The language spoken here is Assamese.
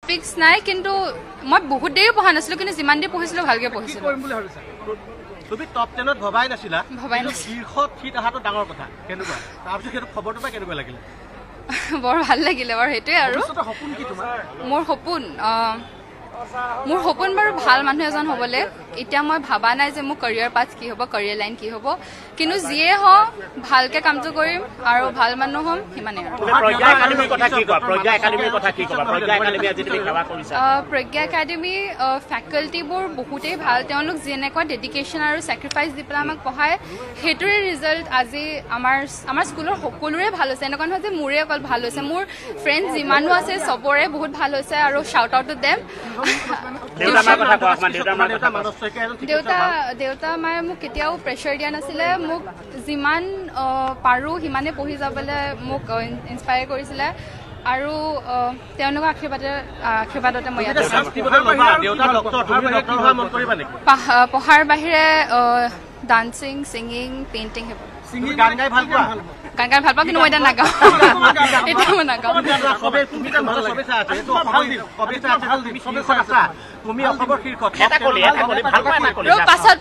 ফিক্স নাই কিন্তু মই বহুত দেৰি পঢ়া নাছিলো কিন্তু যিমান দেৰি পঢ়িছিলো ভালকে পঢ়িছিলো তুমি টপ 10 ত ভবাই নাছিলা ভবাই নাছিলো শীৰ্ষত ঠিক আহাটো ডাঙৰ কথা কেনেকুৱা তাৰপিছত সেইটো খবৰটো পাই কেনেকুৱা লাগিলে বৰ ভাল লাগিলে বাৰু হেতুৱে আৰু সপোন কি তোমাৰ মোৰ সপোন বাৰু ভাল মানুহ এজন হ'বলৈ এতিয়া মই ভাবা নাই যে মোৰ কেৰিয়াৰ পাথ কি হ'ব কেৰিয়াৰ লাইন কি হ'ব কিন্তু যিয়ে হওক ভালকে কামটো কৰিম আৰু ভাল মানুহ হ'ম সিমানেই আৰু প্ৰজ্ঞা একাডেমি ফেকাল্টিবোৰ বহুতেই ভাল তেওঁলোক যেনেকুৱা ডেডিকেশ্যন আৰু ছেক্ৰিফাইচ দি পেলাই আমাক পঢ়ায় সেইটোৰে ৰিজাল্ট আজি আমাৰ স্কুলৰ সকলোৰে ভাল হৈছে এনেকুৱা নহয় যে মোৰে অকল ভাল হৈছে মোৰ ফ্ৰেণ্ড যিমানো আছে চবৰে বহুত ভাল হৈছে আৰু শ্বাউট আউট টু দেম দেউতা মায়ে মোক কেতিয়াও প্ৰেছাৰ দিয়া নাছিলে মোক যিমান পাৰোঁ সিমানে পঢ়ি যাবলৈ মোক ইনস্পায়াৰ কৰিছিলে আৰু তেওঁলোকৰ আশীৰ্বাদতে মই পঢ়াৰ বাহিৰে ডান্সিং ছিংগিং পেইণ্টিং সেইবোৰ গান গাই ভাল পোৱা কিন্তু মই এতিয়া নাগাওঁ এতিয়া মই নাগাওঁ তুমি অসমৰ শীৰ্ষত পাছত